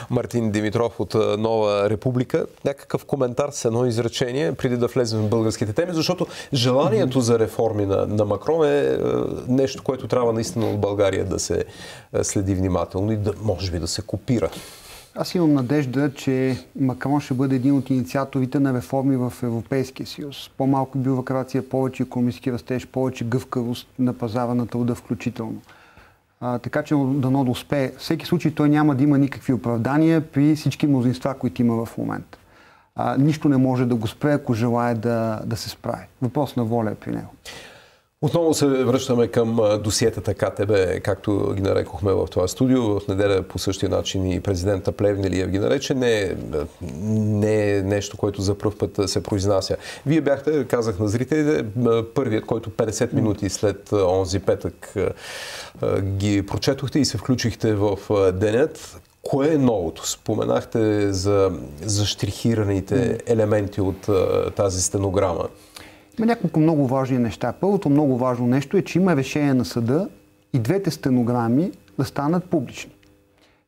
Мартин Димитров от Нова Република. Някакъв коментар с едно изречение, преди да влезем в българските теми, защото желанието за реформи на Макрон е нещо, което трябва наистина от България да се следи внимателно и може би да се копира. Аз имам надежда, че Макрон ще бъде един от инициаторите на реформи в Европейския съюз. По-малко бюрокрация, повече икономически растеж, повече гъвкавост на пазара на труда включително. Така че дано да успее. В всеки случай той няма да има никакви оправдания при всички мнозинства, които има в момента. Нищо не може да го спре, ако желае да се справи. Въпрос на воля е при него. Отново се връщаме към досиетата КТБ, както ги нарекохме в това студио. В неделя по същия начин и президента Плевнелиев ги нарече. Не е нещо, което за пръв път се произнася. Вие бяхте, казах на зрителите, първият, който 50 минути след онзи петък ги прочетохте и се включихте в денят. Кое е новото? Споменахте за щрихираните елементи от тази стенограма. Има няколко много важни неща. Първото много важно нещо е, че има решение на съда и двете стенограми да станат публични.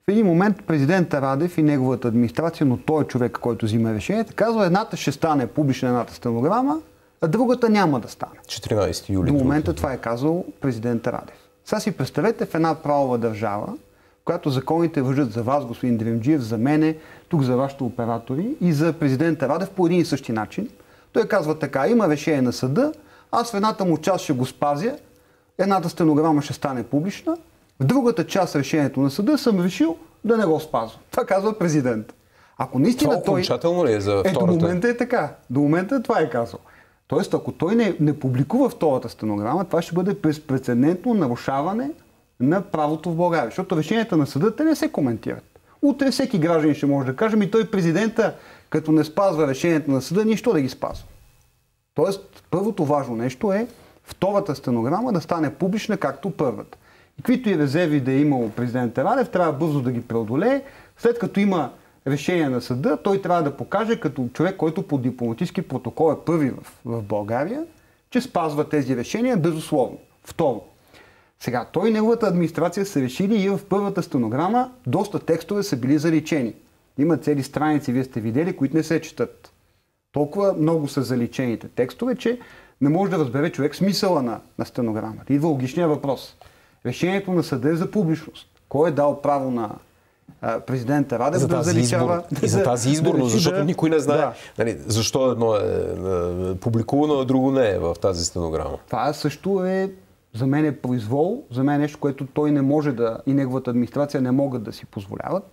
В един момент президента Радев и неговата администрация, но той е човек, който взима решението, казва, едната ще стане публична, едната стенограма, а другата няма да стане. 14 юли. До момента това е казал президента Радев. Сега си представете в една правова държава, в която законите важат за вас, господин Дренджиев, за мене, тук за вашите оператори и за президента Радев по един и същи начин. Той казва така, има решение на съда, аз в едната му част ще го спазя, едната стенограма ще стане публична, в другата част решението на съда съм решил да не го спазвам. Това казва президент. Ако наистина това окончателно ли е за втората? До момента е така. До момента това е казал. Тоест, ако той не публикува втората стенограма, това ще бъде безпрецедентно нарушаване на правото в България. Защото решенията на съда те не се коментират. Утре всеки гражданин ще може да каже, и той президента, като не спазва решението на съда, нищо да ги спазва. Тоест, първото важно нещо е втората стенограма да стане публична, както първата. И каквито и резерви да е имал президента Радев, трябва бързо да ги преодолее. След като има решение на съда, той трябва да покаже като човек, който по дипломатически протокол е първи в България, че спазва тези решения безусловно. Второ, сега, той и неговата администрация са решили и в първата стенограма доста текстове са били заличени. Има цели страници, вие сте видели, които не се четат. Толкова много са заличените текстове, че не може да разбере човек смисъла на стенограмата. Идва логичния въпрос. Решението на съда е за публичност. Кой е дал право на президента Радев да заличава? И за тази изборност, защото никой не знае защо едно е публикувано, а друго не е в тази стенограма. Това също е за мен е произвол, за мен е нещо, което той не може и неговата администрация не могат да си позволяват.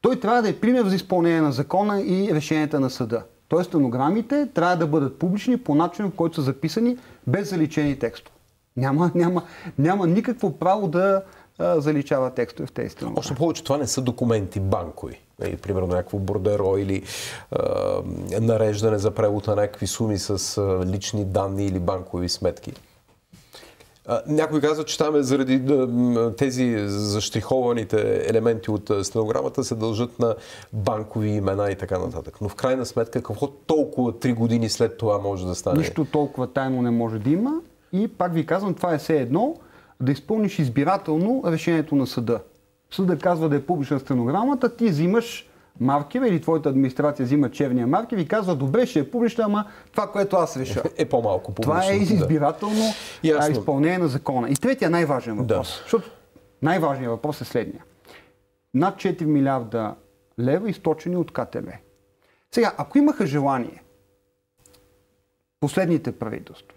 Той трябва да е пример за изпълнение на закона и решенията на съда. Тоест стенограмите трябва да бъдат публични по начин, в който са записани без заличени текстове. Няма никакво право да заличава текстове в тези стенограми. Още повече това не са документи банкови. Примерно някакво бордеро или нареждане за превод на някакви суми с лични данни или банкови сметки. Някой казва, че там заради тези защрихованите елементи от стенограмата се дължат на банкови имена и така нататък. Но в крайна сметка, какво толкова 3 години след това може да стане? Нищо толкова тайно не може да има. И пак ви казвам, това е все едно да изпълниш избирателно решението на съда. Съда казва да е публична стенограмата, ти взимаш маркер или твоята администрация взима черния маркер и казва, добре, ще е публична, ама това, което аз реша. Е по-малко публично. Това е избирателно изпълнение на закона. И третия най-важен въпрос. Защото най-важният въпрос е следния. Над 4 милиарда лева източени от КТБ. Сега, ако имаха желание последните правителства,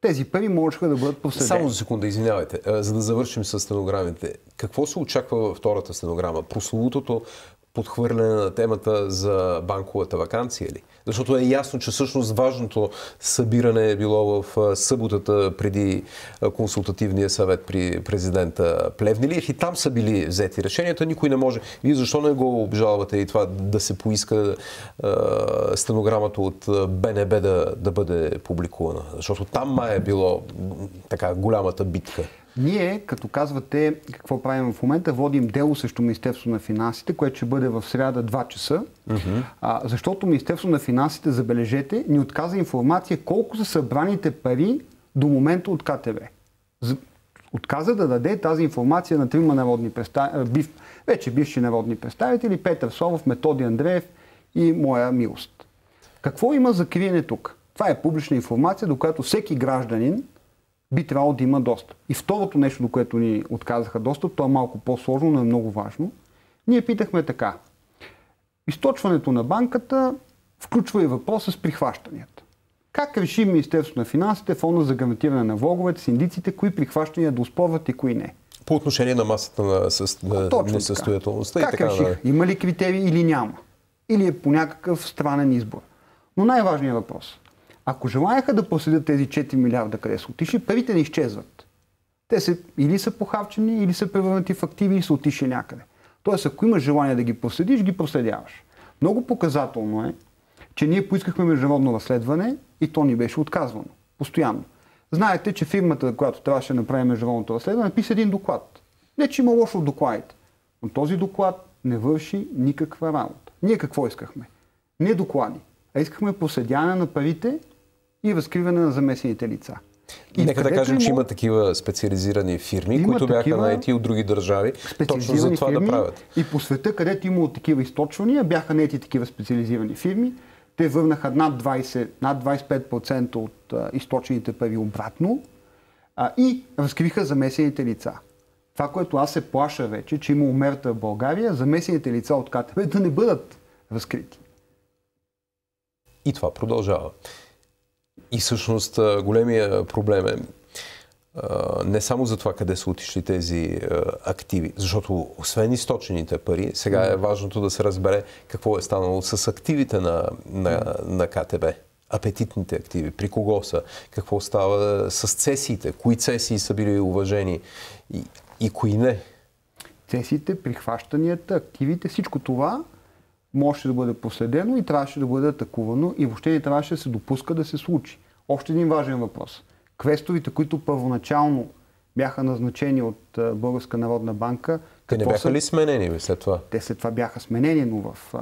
тези пари можеха да бъдат проследени. Само за секунда, извинявайте, за да завършим с стенограмите. Какво се очаква във втората стенограма? Прословутото подхвърляне на темата за банковата ваканция ли? Защото е ясно, че всъщност важното събиране е било в съботата преди консултативния съвет при президента Плевнелиев и там са били взети решенията. Никой не може. Вие защо не го обжалвате и това да се поиска стенограмата от БНБ да бъде публикувана? Защото там май е било така голямата битка. Ние, като казвате какво правим в момента, водим дело срещу Министерството на финансите, което ще бъде в сряда 2 часа, защото Министерството на финансите, забележете, ни отказа информация колко са събраните пари до момента от КТБ. Отказа да даде тази информация на трима народни представители, вече бивши народни представители, Петър Славов, Методи Андреев и моя милост. Какво има за криене тук? Това е публична информация, до която всеки гражданин би трябвало да има достъп. И второто нещо, до което ни отказаха достъп, то е малко по-сложно, но е много важно. Ние питахме така. Източването на банката включва и въпроса с прихващанията. Как реши Министерството на финансите, Фонда за гарантиране на влоговете, синдиците, кои прихващания да оспорват и кои не? По отношение на масата на несъстоятелността и как така. Решиха? Има ли критерии или няма? Или е по някакъв странен избор? Но най-важният въпрос. Ако желаяха да проследят тези 4 милиарда къде са отишли, парите не изчезват. Те или са похарчени, или са превърнати в активи и са отишли някъде. Тоест, ако имаш желание да ги проследиш, ги проследяваш. Много показателно е, че ние поискахме международно разследване и то ни беше отказвано. Постоянно. Знаете, че фирмата, която трябваше да направи международното разследване, написа един доклад. Не, че има лошо в докладите. Но този доклад не върши никаква работа. Ние какво искахме? Не доклади, а искахме проследяване на парите и разкриване на замесените лица. И нека да кажем, че има такива специализирани фирми, които бяха наети от други държави, точно за това да правят. И по света, където имало такива източвания, бяха наети такива специализирани фирми. Те върнаха над 25% от източените пари обратно и разкриха замесените лица. Това, което аз се плаша вече, че има умерта в България, замесените лица от КТБ да не бъдат разкрити. И това продължава. И всъщност големия проблем е не само за това къде са отишли тези активи, защото освен източените пари, сега е важното да се разбере какво е станало с активите на КТБ. Апетитните активи, при кого са, какво става с цесиите, кои цесии са били уважени и кои не. Цесиите, прихващанията, активите, всичко това можеше да бъде последено и трябваше да бъде атакувано и въобще не трябваше да се допуска да се случи. Още един важен въпрос. Квесторите, които първоначално бяха назначени от Българска народна банка... Те не бяха ли сменени след това? Те след това бяха сменени, но в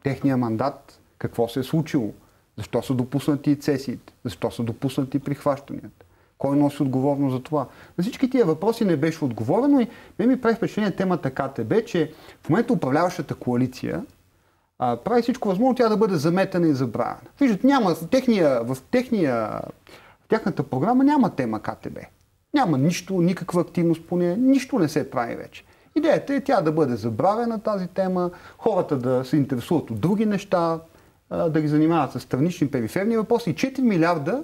техния мандат какво се е случило? Защо са допуснати цесиите? Защо са допуснати прихващанията? Кой носи отговорност за това? На всички тия въпроси не беше отговорено и ми прави впечатление темата КТБ, че в момента управляващата коалиция прави всичко възможно тя да бъде заметена и забравена. Виждате, няма в тяхната програма няма тема КТБ. Няма нищо, никаква активност по нея, нищо не се прави вече. Идеята е тя да бъде забравена тази тема, хората да се интересуват от други неща, да ги занимават с странични периферни въпроси и 4 милиарда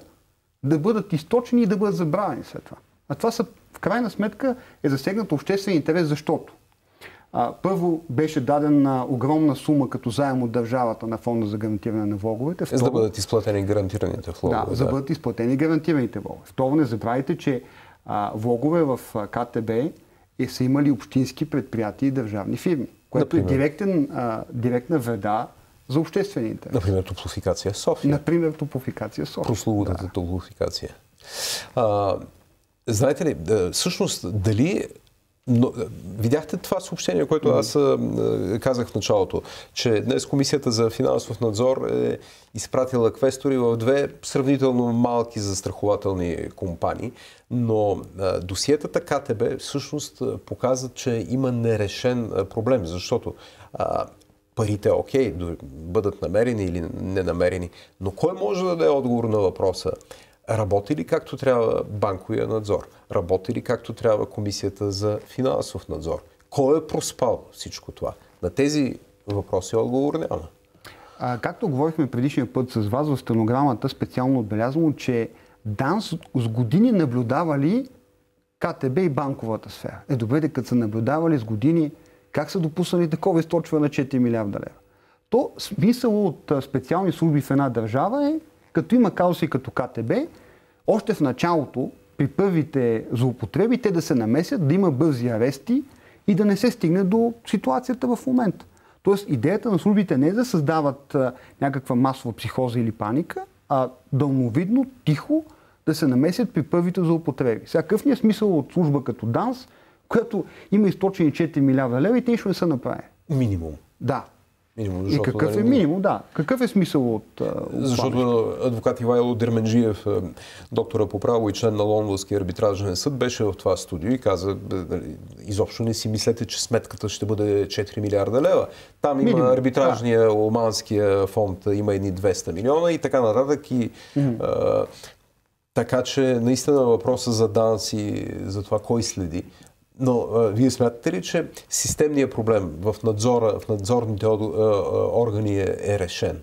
да бъдат източени и да бъдат забравени след това. А това в крайна сметка е засегнат обществен интерес, защото първо беше дадена огромна сума като заем от държавата на Фонда за гарантиране на влоговете. За да бъдат изплатени гарантираните влогове. Да, за да бъдат изплатени гарантираните влогове. Второ, не забравяйте, че влогове в КТБ са имали общински предприятия и държавни фирми, което е директна вреда за обществен интерес. Например, Топлофикация София. Прословутата Топлофикация. Знаете ли, всъщност дали... Но, видяхте това съобщение, което аз казах в началото, че днес Комисията за финансов надзор е изпратила квестори в две сравнително малки застрахователни компании, но досиетата КТБ всъщност показват, че има нерешен проблем, защото парите окей, бъдат намерени или не намерени, но кой може да даде отговор на въпроса? Работи ли както трябва банковия надзор? Работи ли както трябва Комисията за финансов надзор? Кой е проспал всичко това? На тези въпроси отговор няма. Както говорихме предишния път с вас, в стенограмата специално отбелязвам, че ДАНС с години наблюдавали КТБ и банковата сфера. Добре, като са наблюдавали с години, как са допуснали такова източване на 4 милиарда лева? То смисъл от специални служби в една държава е, като има казуси като КТБ, още в началото, при първите злоупотреби, те да се намесят, да има бързи арести и да не се стигне до ситуацията в момента. Тоест, идеята на службите не е да създават някаква масова психоза или паника, а дълновидно, тихо да се намесят при първите злоупотреби. Сега, какъв ни е смисъл от служба като ДАНС, която има източени 4 милиарда лева и те нищо не са направили? Минимум. Да. Минимум, И какъв е минимум, да. Какъв е смисъл от Защото адвокат Ивайло Дерменджиев, доктора по право и член на Лондонския арбитражен съд, беше в това студио и каза, изобщо не си мислете, че сметката ще бъде 4 милиарда лева. Там има арбитражния, оманския фонд, има едни 200 милиона и така нататък. Така че наистина въпроса за данъци, за това кой следи. Но вие смятате ли, че системният проблем в надзорните органи е решен?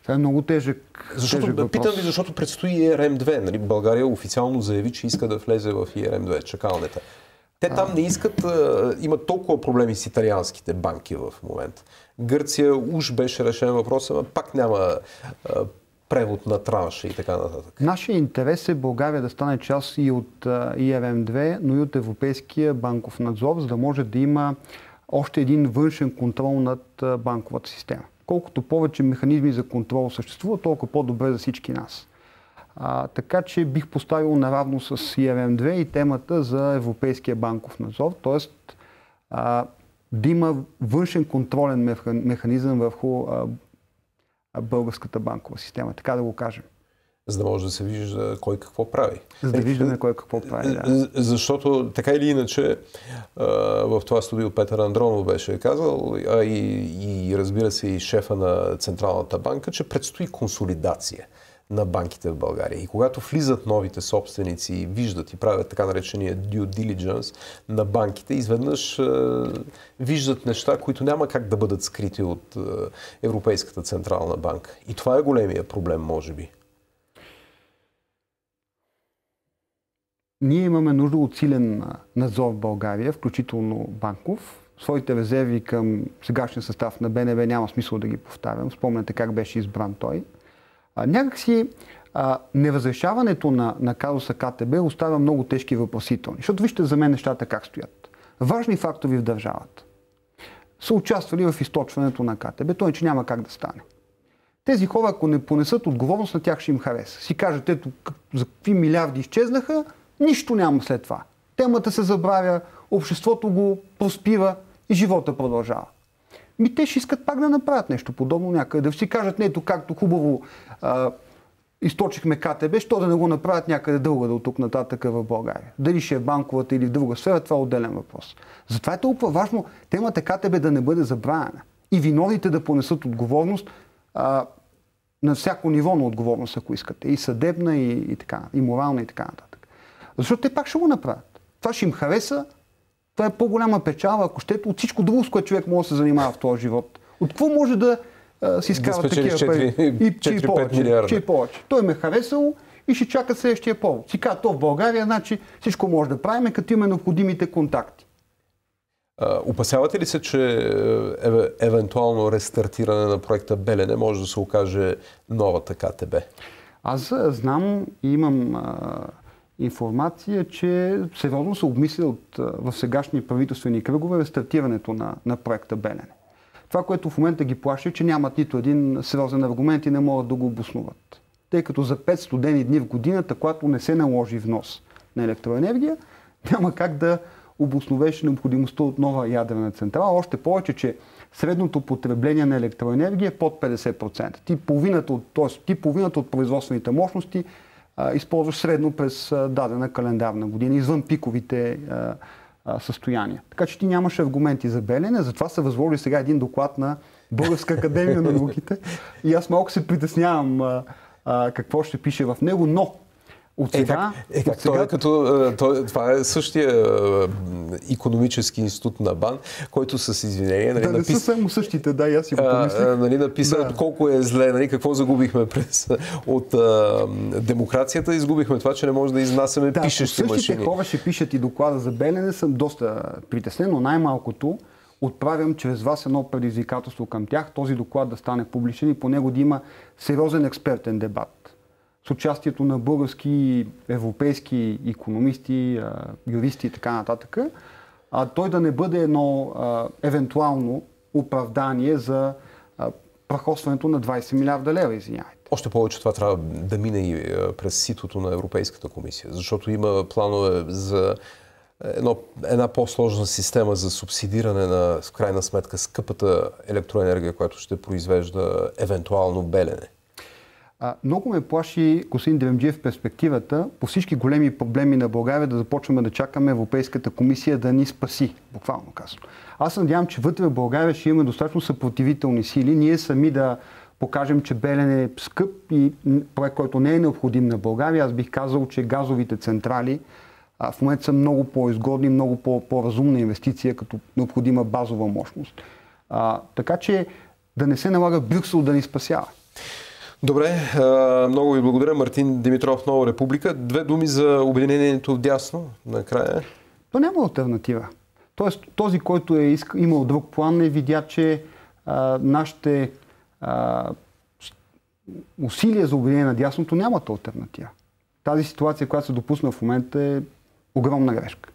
Това е много тежък въпрос. Питам ви, защото предстои ERM2. Нали? България официално заяви, че иска да влезе в ERM2, чакалнята. Те там не искат, имат толкова проблеми с италианските банки в момента. Гърция уж беше решен въпроса, но пак няма превод на транша и така нататък. Нашия интерес е България да стане част и от ERM2, но и от Европейския банков надзор, за да може да има още един външен контрол над банковата система. Колкото повече механизми за контрол съществуват, толкова по-добре за всички нас. Така че бих поставил наравно с ERM2 и темата за Европейския банков надзор, т.е. да има външен контролен механизъм върху българската банкова система, така да го кажем. За да може да се вижда кой какво прави. За да виждаме кой какво прави, да. Защото така или иначе в това студио Петър Андронов беше казал, и разбира се и шефа на Централната банка, че предстои консолидация на банките в България. И когато влизат новите собственици и виждат и правят така наречения due diligence на банките, изведнъж виждат неща, които няма как да бъдат скрити от Европейската Централна банка. И това е големия проблем, може би. Ние имаме нужда от силен надзор в България, включително банков. Своите резерви към сегашния състав на БНБ няма смисъл да ги повтарям. Спомняте как беше избран той. Някакси неразрешаването на казуса КТБ оставя много тежки въпросителни. Защото вижте за мен нещата как стоят. Важни фактори в държавата са участвали в източването на КТБ, той че няма как да стане. Тези хора, ако не понесат отговорност, на тях ще им хареса. Си кажат, ето за какви милиарди изчезнаха, нищо няма след това. Темата се забравя, обществото го проспива и живота продължава. Те ще искат пак да направят нещо подобно някъде. Да си кажат, ето както хубаво източихме КТБ, що да не го направят някъде дълго от тук нататък в България. Дали ще е банковата или в друга сфера, това е отделен въпрос. Затова е толкова важно темата КТБ да не бъде забравена. И виновните да понесат отговорност на всяко ниво на отговорност, ако искате. И съдебна, и морална, и така нататък. Защото те пак ще го направят. Това ще им хареса. Това е по-голяма печала, ако щете, от всичко друго, с което човек може да се занимава в този живот. От какво може да си изкарва такива пари? И 4-5 милиарда. Че и повече. Той ме харесал и ще чака следващия повод. Си казва, то в България, значи всичко може да правим, като има необходимите контакти. Опасявате ли се, че евентуално рестартиране на проекта Белене може да се окаже новата КТБ? Аз знам и имам информация, че сериозно се обмисля в сегашни правителствени кръгове рестартирането на проекта Белене. Това, което в момента ги плаши, е, че нямат нито един сериозен аргумент и не могат да го обосноват. Тъй като за 5 студени дни в годината, когато не се наложи внос на електроенергия, няма как да обосновеш необходимостта от нова ядрена централа. Още повече, че средното потребление на електроенергия е под 50%. Ти половината от производствените мощности използваш средно през дадена календарна година, извън пиковите състояния. Така че ти нямаш аргументи за Белене, затова се възложи сега един доклад на Българска академия на науките и аз малко се какво ще пише в него, но това е същия икономически институт на БАН, който с извинение... Да, не са само същите, да, и аз си го помислих. Написа колко е зле, какво загубихме от демокрацията, изгубихме това, че не може да изнасяме пишещи машини. Същите хора ще пишат и доклада за Белене, съм доста притеснен, но най-малкото отправям чрез вас едно предизвикателство към тях, този доклад да стане публичен и по него да има сериозен експертен дебат с участието на български, европейски икономисти, юристи и така нататък, той да не бъде едно евентуално оправдание за прахосването на 20 милиарда лева, извинявайте. Още повече това трябва да мине и през ситото на Европейската комисия, защото има планове за една по-сложна система за субсидиране на, в крайна сметка, скъпата електроенергия, която ще произвежда евентуално Белене? Много ме плаши, господин Дренджиев, перспективата по всички големи проблеми на България да започваме да чакаме Европейската комисия да ни спаси, буквално казано. Аз надявам, че вътре в България ще имаме достатъчно съпротивителни сили, ние сами да покажем, че Белене е скъп и проект, който не е необходим на България. Аз бих казал, че газовите централи в момента са много по-изгодни, много по-разумна инвестиция като необходима базова мощност. Така че да не се налага Брюксел да ни спасява. Добре, много ви благодаря. Мартин Димитров, Нова Република. 2 думи за обединението вдясно накрая. То няма алтернатива. Тоест, този, който е имал друг план, е видя, че нашите усилия за обединение на дясното нямат алтернатива. Тази ситуация, която се допусна в момента, е огромна грешка.